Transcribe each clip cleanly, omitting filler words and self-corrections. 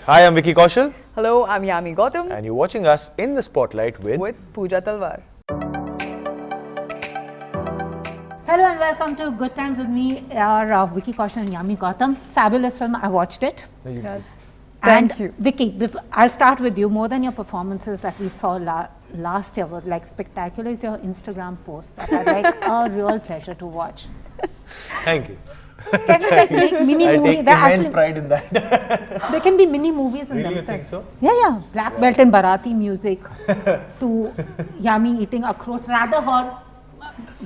Hi, I'm Vicky Kaushal. Hello, I'm Yami Gautam. And you're watching us in the spotlight with Pooja Talwar. Hello and welcome to Good Times with me, Vicky Kaushal and Yami Gautam. Fabulous film, I watched it. Thank you. Vicky, I'll start with you. More than your performances that we saw last year were like spectacular, is your Instagram posts that are like a real pleasure to watch. Thank you. Can you like make mini I movies? take immense pride in that. There can be mini movies in Really, themselves. you think so? Yeah. Black belt and Bharati music to Yami eating akhrots. Rather her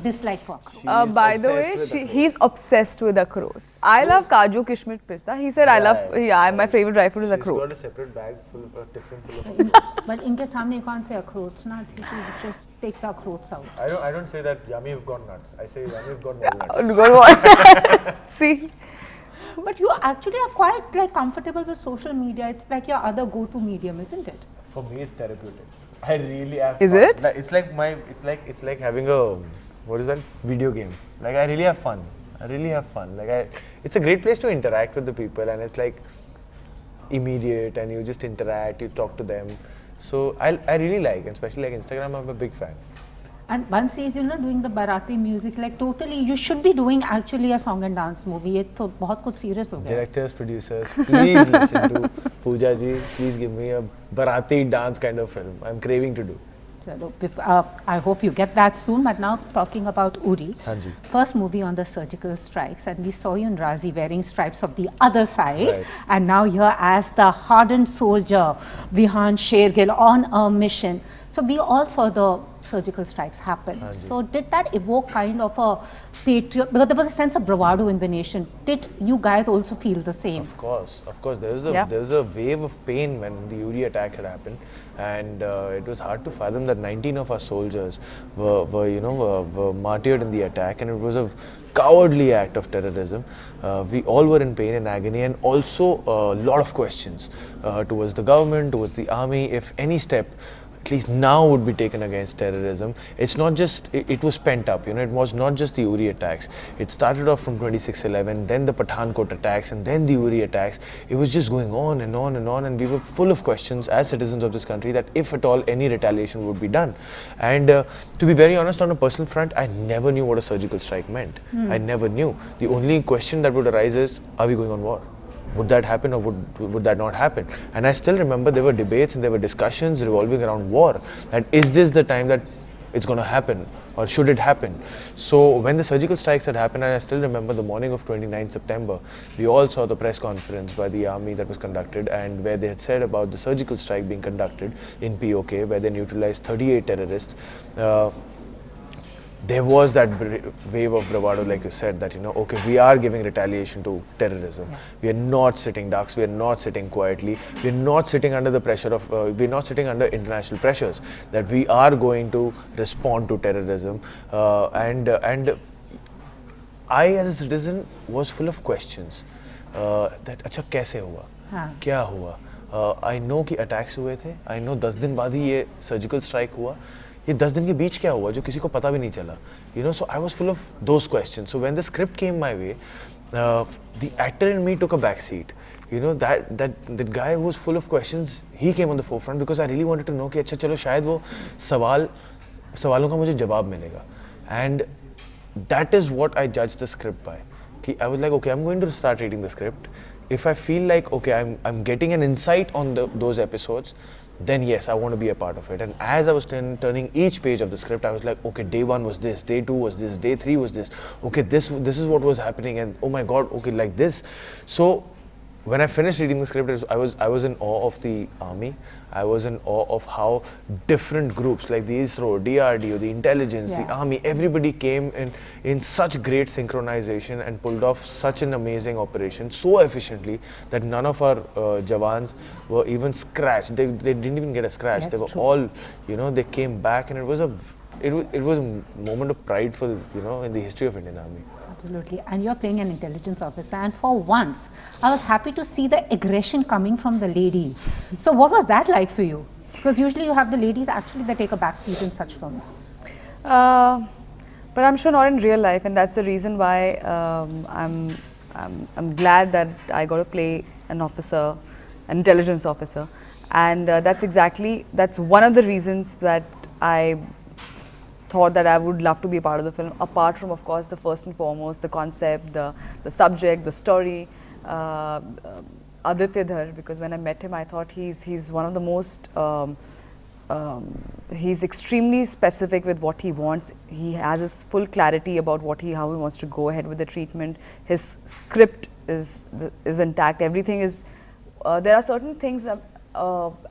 dislike for akhrots. By the way, he's obsessed with akhrots. I love Kaju Kishmit Pista. He said, my favorite dry fruit is She's akhrot. got a separate bag full of different full of But in samne you can't say akhrots, na? You should just take the akhrots out. I don't say that Yami have gone nuts. I say Yami have gone walnuts. Good one. See? But you actually are quite like comfortable with social media. It's like your other go-to medium, isn't it? For me, it's therapeutic. I really have Is fun. it? Like, it's like having a, what is that, video game. Like, I really have fun. It's a great place to interact with the people, and it's like immediate, and you just interact, you talk to them. So I really like, especially like Instagram, I'm a big fan. And one sees, doing the Bharati music, like totally, you should be doing actually a song and dance movie. It's so बहुत कुछ serious हो गया. Directors, producers, please listen to Pooja ji. Please give me a Bharati dance kind of film. I'm craving to do. I hope you get that soon. But now talking about Uri, Hanji. first movie on the surgical strikes, and we saw you in Razi wearing stripes of the other side, Right. and now here as the hardened soldier, Vihan Shergill on a mission. So we all saw the surgical strikes happen. Hanji. So did that evoke kind of a patriot, because there was a sense of bravado in the nation. Did you guys also feel the same? Of course. There was a wave of pain when the Uri attack had happened, and it was hard to fathom that 19 of our soldiers were martyred in the attack, and it was a cowardly act of terrorism. We all were in pain and agony, and also a lot of questions towards the government, towards the army, if any step at least now would be taken against terrorism. It's not just, it was pent up, it was not just the Uri attacks. It started off from 26/11, then the Pathankot attacks, and then the Uri attacks. It was just going on and on and on, and we were full of questions as citizens of this country that if at all any retaliation would be done. And to be very honest, on a personal front, I never knew what a surgical strike meant. I never knew. The only question that would arise is, are we going on war? Would that happen or would that not happen? And I still remember there were debates and there were discussions revolving around war. That is this the time that it's going to happen, or should it happen? So when the surgical strikes had happened, and I still remember the morning of 29 September, we all saw the press conference by the army that was conducted, and where they had said about the surgical strike being conducted in POK, where they neutralized 38 terrorists. There was that wave of bravado, like you said, that, okay, we are giving retaliation to terrorism. Yeah. We are not sitting ducks, we are not sitting quietly, we are not sitting under the pressure of, we are not sitting under international pressures, that we are going to respond to terrorism. And I, as a citizen, was full of questions. That, अच्छा कैसे हुआ? क्या हुआ? I know कि attacks हुए थे, I know 10 दिन बाद ही ये surgical strike हुआ. ये 10 दिन के बीच क्या हुआ जो किसी को पता भी नहीं चला, so I was full of those questions. So when the script came my way, the actor in me took a back seat. That guy who was full of questions, he came on the forefront, because I really wanted to know कि अच्छा चलो शायद वो सवालों का मुझे जवाब मिलेगा. And that is what I judged the script by. I was like, okay, I'm going to start reading the script. If I feel like, okay, I'm getting an insight on those episodes, then yes, I want to be a part of it. And as I was turning each page of the script, I was like, okay, day 1 was this, day 2 was this, day 3 was this. Okay, this is what was happening, and oh my God, okay, like this. So when I finished reading the script, I was in awe of the army. I was in awe of how different groups like the ISRO, DRDO, the intelligence, the army, everybody came in such great synchronization and pulled off such an amazing operation so efficiently that none of our Jawans were even scratched. They didn't even get a scratch. That's they were true. all, they came back, and it was a moment of prideful, in the history of Indian Army. Absolutely. And you're playing an intelligence officer, and for once, I was happy to see the aggression coming from the lady. So what was that like for you? Because usually you have the ladies actually that take a back seat in such films. But I'm sure not in real life, and that's the reason why I'm glad that I got to play an officer an intelligence officer, and that's one of the reasons that I thought that I would love to be a part of the film, apart from, of course, the first and foremost, the concept, the subject, the story. Aditya Dhar, because when I met him, I thought he's one of the most, he's extremely specific with what he wants. He has his full clarity about how he wants to go ahead with the treatment. His script is intact. Everything is, there are certain things that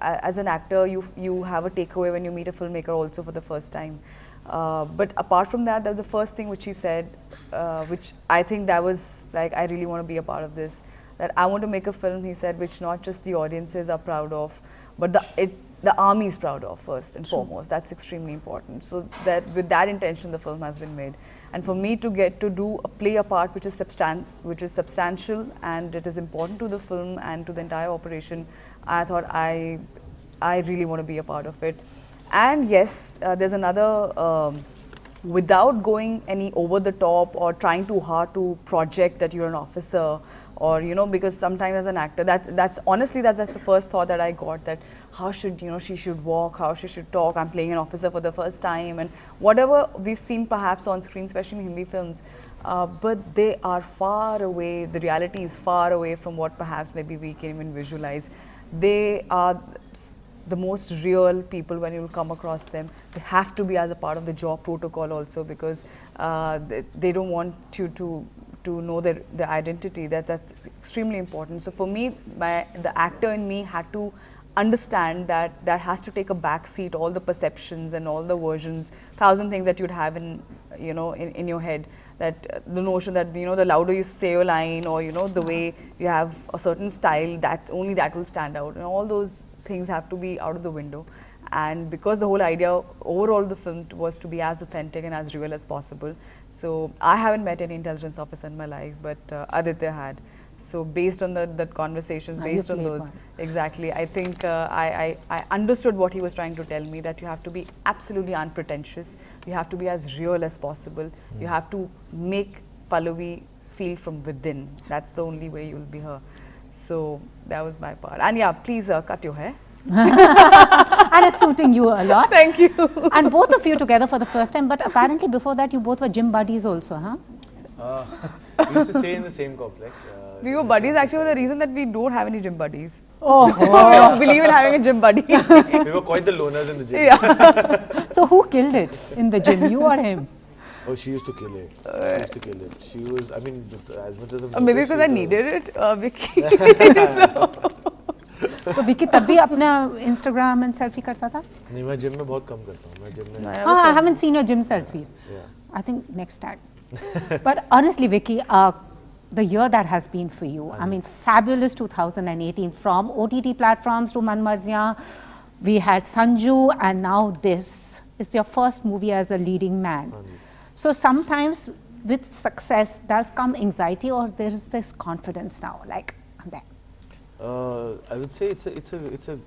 as an actor, you have a takeaway when you meet a filmmaker also for the first time. But apart from that, was the first thing which he said, which I think that was like, I really want to be a part of this. That I want to make a film, he said, which not just the audiences are proud of, but the army is proud of first and foremost. That's extremely important. So that with that intention, the film has been made. And for me to get to play a part which is substantial and it is important to the film and to the entire operation, I thought I really want to be a part of it. And yes, there's another, without going any over the top or trying too hard to project that you're an officer, or because sometimes as an actor, that's honestly that's the first thought that I got, that how should she should walk, how she should talk. I'm playing an officer for the first time, and whatever we've seen perhaps on screen, especially in Hindi films, but they are far away. The reality is far away from what perhaps maybe we can even visualize. They are the most real people when you come across them. They have to be as a part of the job protocol also, because they don't want you to know their identity. That's extremely important. So for me, the actor in me had to understand that has to take a back seat, all the perceptions and all the versions, 1,000 things that you'd have in your head. That the notion that the louder you say your line, or the way you have a certain style, that only that will stand out, and all those things have to be out of the window. And because the whole idea overall of the film was to be as authentic and as real as possible, so I haven't met any intelligence officer in my life, but Aditya had. So based on the conversations, based on those, exactly, I think I understood what he was trying to tell me, that you have to be absolutely unpretentious, you have to be as real as possible, you have to make Pallavi feel from within. That's the only way you'll be her. So that was my part. And yeah, please cut your hair. And it's suiting you a lot. Thank you. And both of you together for the first time, but apparently before that you both were gym buddies also, huh? We used to stay in the same complex. We were buddies actually for the reason that we don't have any gym buddies. Oh. We don't believe in having a gym buddy. We were quite the loners in the gym. Yeah. So who killed it in the gym, you or him? Oh, she used to kill it. She used to kill it. She was, I mean, as much as Maybe because I needed it, Vicky. तो विकी तब भी अपना Instagram and selfie करता था? नहीं, मैं gym में बहुत कम करता हूँ. मैं जिम में. I haven't seen your gym selfies. Yeah. I think next time. But honestly, Vicky, the year that has been for you, I mean, fabulous 2018, from OTT platforms to Man Marziyan, we had Sanju, and now this. It's your first movie as a leading man. So sometimes with success does come anxiety, or there is this confidence now, like I'm there. I would say it's a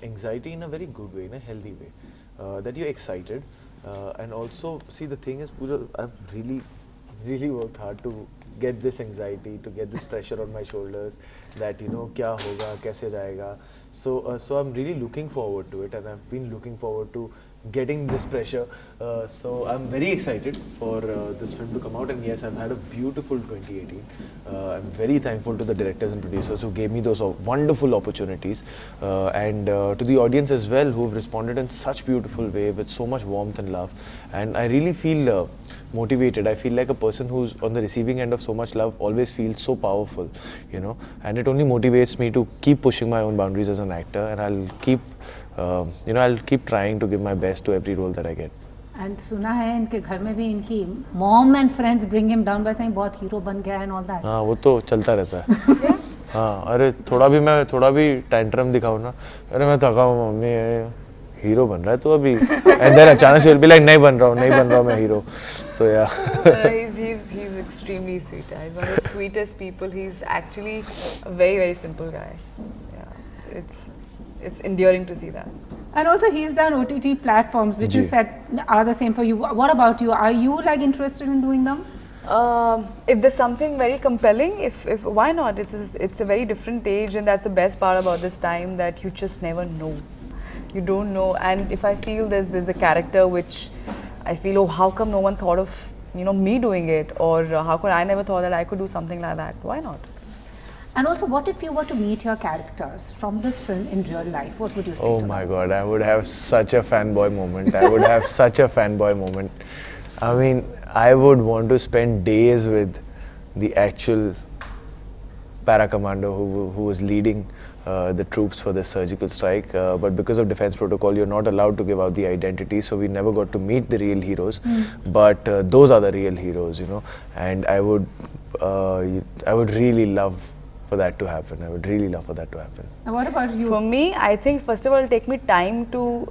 anxiety in a very good way, in a healthy way, that you're excited, and also see, the thing is, Pooja, I've really worked hard to get this anxiety, to get this pressure on my shoulders, that kya hoga, kaise jayega. So I'm really looking forward to it, and I've been looking forward to getting this pressure. So I'm very excited for this film to come out, and yes, I've had a beautiful 2018. I'm very thankful to the directors and producers who gave me those wonderful opportunities, and to the audience as well, who have responded in such beautiful way with so much warmth and love. And I really feel motivated. I feel like a person who's on the receiving end of so much love always feels so powerful, and it only motivates me to keep pushing my own boundaries as an actor, and I'll keep trying to give my best to every role that I get. And सुना है इनके घर में भी इनकी mom and friends bring him down by saying बहुत hero बन गया है and all that. हाँ, वो तो चलता रहता है. हाँ, अरे मैं थोड़ा भी tantrum दिखाऊँ ना, अरे मैं थका हूँ मम्मी, हीरो बन रहा है तो अभी, and then अचानक से will be like नहीं बन रहा हूँ मैं hero. So yeah. He's extremely sweet. He's one of the sweetest people. He's actually a very, very simple guy. Yeah, it's endearing to see that. And also he's done OTT platforms, which you said are the same for you. What about you? Are you like interested in doing them? If there's something very compelling, if why not? It's a very different age, and that's the best part about this time, that you just never know. You don't know. And if I feel there's a character which I feel, oh, how come no one thought of me doing it, or how could I never thought that I could do something like that? Why not? And also, what if you were to meet your characters from this film in real life? What would you say Oh to my them? God, I would have such a fanboy moment. I would have such a fanboy moment. I mean, I would want to spend days with the actual para commander who was leading the troops for the surgical strike. But because of defense protocol, you're not allowed to give out the identity, so we never got to meet the real heroes. But those are the real heroes, And I would really love for that to happen. I would really love for that to happen. And what about you? For me, I think first of all, it'll take me time to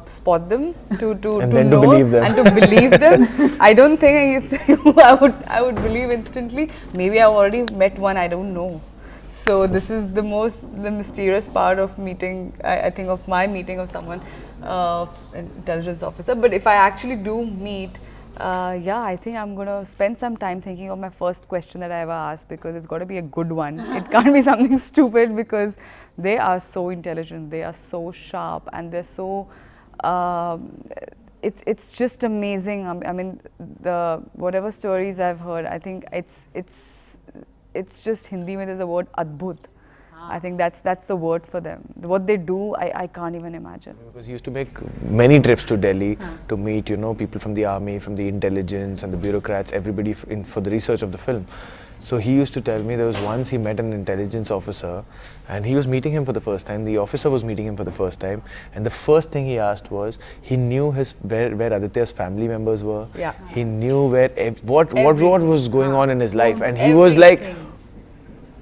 spot them, to And then to know believe them. and to believe them. I don't think I would believe instantly. Maybe I've already met one. I don't know. So this is the mysterious part of meeting. I think of my meeting of someone, intelligence officer. But if I actually do meet. I think I'm going to spend some time thinking of my first question that I ever asked, because it's got to be a good one. It can't be something stupid, because they are so intelligent, they are so sharp, and they're so, it's just amazing. I mean, whatever stories I've heard, I think it's just Hindi mein there's a word adbhut. I think that's the word for them. What they do, I can't even imagine. Because he used to make many trips to Delhi to meet, people from the army, from the intelligence and the bureaucrats, everybody for the research of the film. So he used to tell me there was once he met an intelligence officer, and he was meeting him for the first time. The officer was meeting him for the first time, and the first thing he asked was, he knew where Aditya's family members were. Yeah. He knew what was going on in his life, and he was like,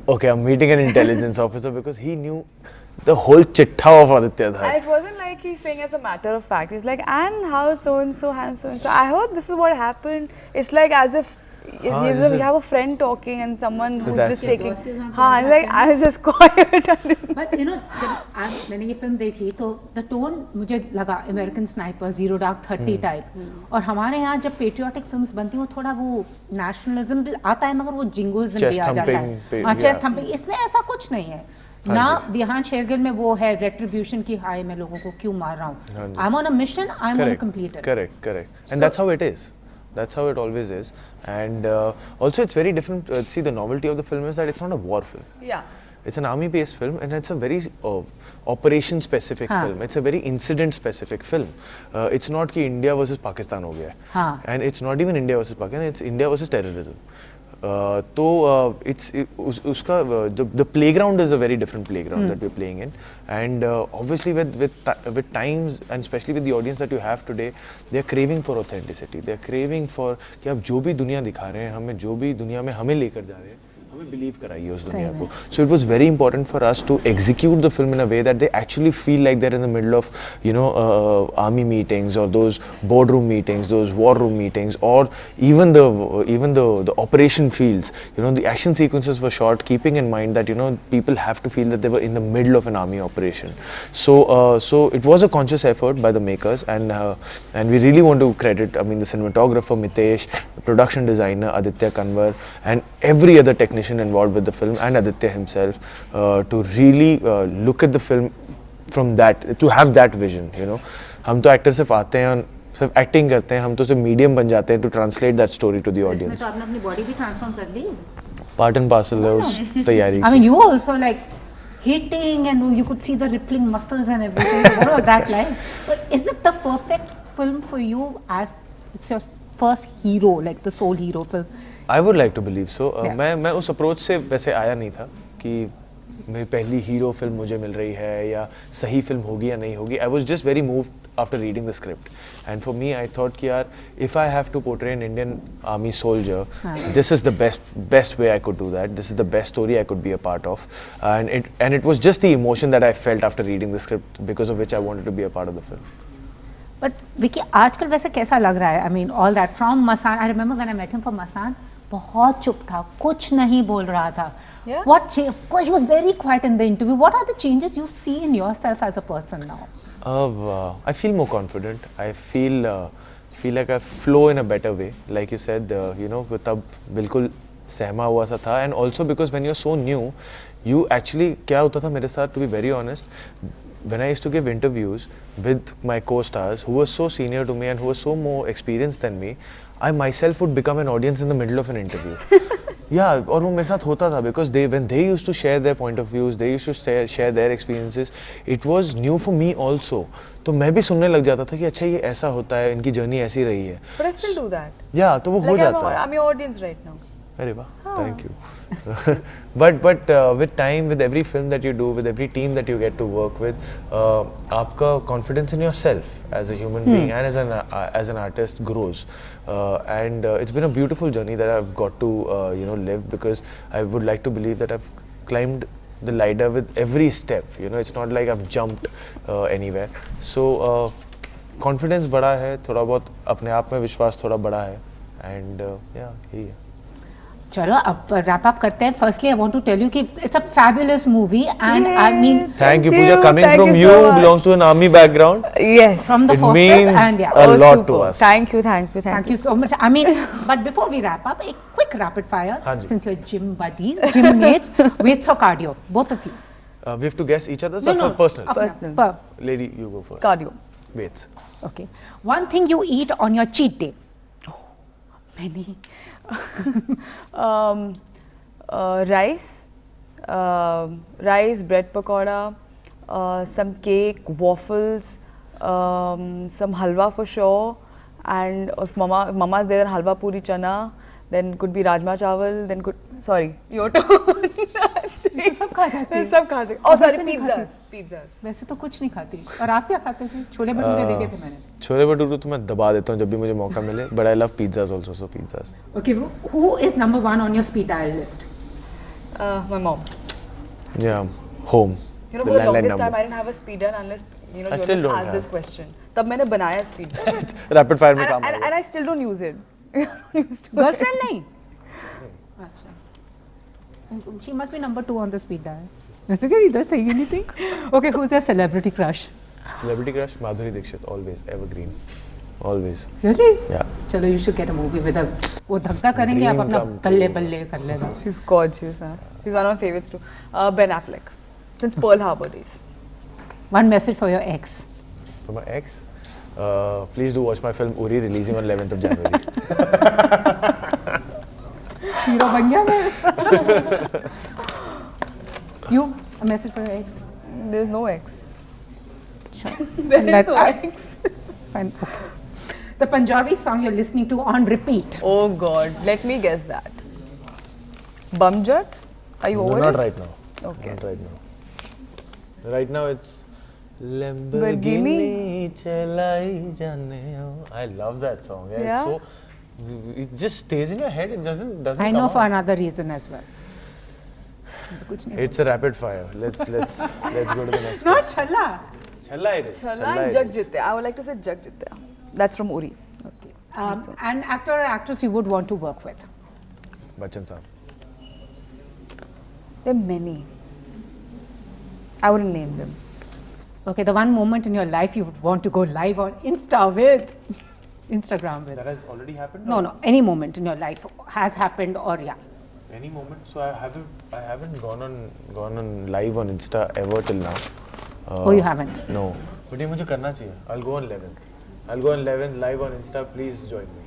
okay, I'm meeting an intelligence officer, because he knew the whole chitta of Aditya Dhar. And it wasn't like he's saying as a matter of fact. He's like, and how so-and-so, and so-and-so. I heard this is what happened. It's like as if you have a friend talking and someone who's just taking. And like, I was just quiet. But जब मैंने ये film देखी तो the tone मुझे लगा American Sniper, Zero Dark 30 type. और हमारे यहाँ जब patriotic films बनती हैं वो थोड़ा वो nationalism आता है, मगर वो jingoism भी आ जाता है. हाँ, chest thumping. इसमें ऐसा कुछ नहीं है. ना विहान शेरगिल में वो है retribution की, हाय मैं लोगों को क्यों मार रहा हूँ. I'm on a mission, I'm going to complete it. Correct. And that's how it is. That's how it always is. And also it's very different. See, the novelty of the film is that it's not a war film. Yeah. It's an army-based film, and it's a very operation-specific film. It's a very incident-specific film. It's not कि India versus Pakistan हो गया है. And it's not even India versus Pakistan. It's India versus terrorism. So the playground is a very different playground that we're playing in, and obviously with times, and especially with the audience that you have today, they're craving for authenticity. They're craving for कि आप जो भी दुनिया दिखा रहे हैं, हमें जो भी दुनिया में हमें लेकर जा रहे हैं, हमें believe कराइए उस दुनिया को. So it was very important for us to execute the film in a way that they actually feel like they're in the middle of, army meetings, or those boardroom meetings, those war room meetings, or even the operation fields. The action sequences were shot keeping in mind that people have to feel that they were in the middle of an army operation. So it was a conscious effort by the makers, and we really want to credit, the cinematographer Mitesh, the production designer Aditya Kanwar, and every other technician involved with the film, and Aditya himself, to really look at the film from that, to have that vision. हम तो actor सिर्फ आते हैं, सिर्फ acting करते हैं, हम तो सिर्फ मीडियम बन जाते हैं to translate that story to the audience. इसमें तो आपने अपनी बॉडी भी ट्रांसफॉर्म कर ली. Part and parcel है उस तैयारी. I mean, you also like hitting, and you could see the rippling muscles and everything. What was that like? But is this the perfect film for you, as it's your first hero, like the sole hero film? I would like to believe so. मैं उस approach से वैसे आया नहीं था कि मेरी पहली हीरो फिल्म मुझे मिल रही है या सही फिल्म होगी या नहीं होगी. I was just very moved after reading the script, and for me I thought कि यार, if I have to portray an Indian army soldier, this is the best way I could do that. This is the best story I could be a part of, and it was just the emotion that I felt after reading the script, because of which I wanted to be a part of the film. But Vicky, आजकल वैसे कैसा लग रहा है? I mean, all that from Masan. I remember when I met him for Masan, बहुत चुप था, कुछ नहीं बोल रहा था. Yeah. What changed? He was very quiet in the interview. What are the changes you see in yourself as a person now? I feel more confident. I feel feel like I flow in a better way. Like you said, you know, तब बिल्कुल सहमा हुआ सा था, and also because when you're so new, you actually क्या होता था मेरे साथ, to be very honest, when I used to give interviews with my co-stars who were so senior to me and who were so more experienced than me, I myself would become an audience in the middle of an interview. Yeah, और वो मेरे साथ होता था because when they used to share their point of views, they used to share their experiences, it was new for me also. तो मैं भी सुनने लग जाता था कि अच्छा ये ऐसा होता है, इनकी जर्नी ऐसी रही है. But I still do that. Yeah, तो वो हो जाता है. I'm your audience right now. अरे वाह, thank you. but with time, with every film that you do, with every team that you get to work with, आपका confidence in yourself as a human being and as an artist grows. And it's been a beautiful journey that I've got to you know, live, because I would like to believe that I've climbed the ladder with every step. You know, it's not like I've jumped anywhere. So confidence बड़ा है, थोड़ा बहुत अपने आप में विश्वास थोड़ा बड़ा है, and yeah, यही है. चलो अब wrap up करते हैं. Firstly, I want to tell you कि it's a fabulous movie, and I mean, thank you, Pooja. Coming from you, so belongs to an army background. Yes. from the It forces, means and yeah. a lot super. to us. Thank you. Thank you so much. I mean, but before we wrap up, a quick rapid fire, हाँ जी. since you're gym buddies, gym mates, weights or cardio, both of you. We have to guess each other's or for personal? अपना, Personal. per- Lady, you go first. Cardio. Weights. Okay. One thing you eat on your cheat day. Many. Rice, bread pakoda, some cake, waffles, some halwa for sure, and if mama's there, then halwa puri chana, then could be rajma chawal, then could, sorry, your turn. सब खा जाती है. सब खा सकते. Oh sorry, वैसे नहीं खाती. pizzas. वैसे तो कुछ नहीं खाती. और आप क्या खाते थे? छोले भटूरे देखे थे मैंने. छोले भटूरे तो मैं दबा देता हूँ जब भी मुझे मौका मिले, but I love pizzas also, so pizzas. Okay, who is number one on your speed dial list? My mom. Yeah, home. You know, The for the landline longest time number. I didn't have a speed dial unless, you know, I still journalists don't asked have. this question. तब मैंने बनाया speed dial. Rapid fire में काम and I still don't use it. Girlfriend नहीं? अच्छा. She must be number 2 on the speed dial. Look at either saying anything. Okay, who's your celebrity crush? Celebrity crush, Madhuri Dixit, always, evergreen. Always. Really? Yeah. चलो, you should get a movie with her. वो धक्का करेंगे आप Dream अपना come बल्ले true. बल्ले कर लेना. She's gorgeous. Huh? She's one of my favorites too. Ben Affleck. Since Pearl Harbor days. One message for your ex. For my ex, please do watch my film Uri, releasing on 11th of January. Hero बन गया मैं. You, a message for your ex. There's no ex. Sure. There is no ex. Fine. Okay. The Punjabi song you're listening to on repeat. Oh God. Let me guess that. Bumjat? Are you No, over not it? right now. Okay. Not right now. Right now it's Lamborghini chalai jane. I love that song. Yeah, Yeah? It's so. It just stays in your head. It doesn't. I know come for out. another reason as well. कुछ नहीं. It's a rapid fire. Let's go to the next. Not challa. Challa it is. Chala Challa and it Jag is. Jitya. I would like to say Jag Jitya. That's from Uri. Okay. An actor or actress you would want to work with. Bachchan Saab. There are many. I wouldn't name them. Okay, the one moment in your life you would want to go live on Insta with. Instagram with. That has already happened. No, any moment in your life has happened or yeah. Any moment. So I haven't gone on live on Insta ever till now. Oh, you haven't? No. But ये मुझे करना चाहिए. I'll go on 11th. I'll go on 11th live on Insta. Please join me.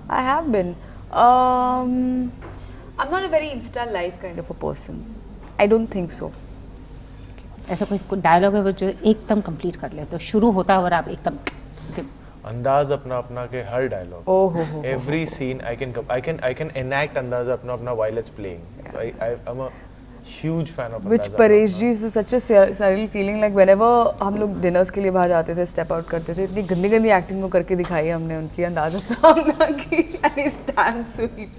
I have been. I'm not a very Insta live kind of a person. I don't think so. ऐसा कोई dialogue है वो जो एकदम complete कर ले तो शुरू होता है और आप एकदम अंदाज अपना अपना के हर dialogue. Oh ho. Every scene I can enact अंदाज अपना अपना while it's playing. So I'm a huge fan of Which अंदाज Paresh अपना ji is such a surreal feeling. Like whenever हम लोग dinners के लिए बाहर जाते थे, step out करते थे, इतनी गंदी गंदी acting को करके दिखाई है हमने उनकी अंदाज अपना की. And he's damn sweet.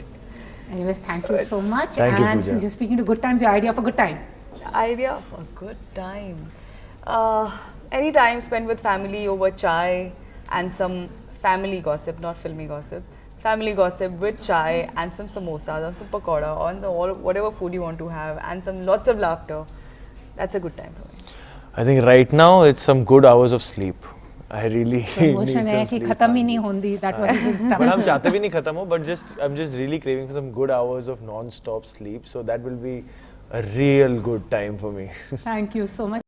Anyways, thank you so much. Thank you, and Pooja. since you're speaking to good times, your idea for good time. Idea for good time. Any time spent with family over chai and some family gossip, not filmy gossip. Family gossip with chai and some samosas and some pakoda on the whatever food you want to have and some lots of laughter. That's a good time for me. I think right now it's some good hours of sleep. I really Emotion need है some कि sleep. खत्म ही नहीं होंदी. That was his stuff. But हम चाहते भी नहीं खत्म हो, but I'm just really craving for some good hours of non-stop sleep. So that will be a real good time for me. Thank you so much.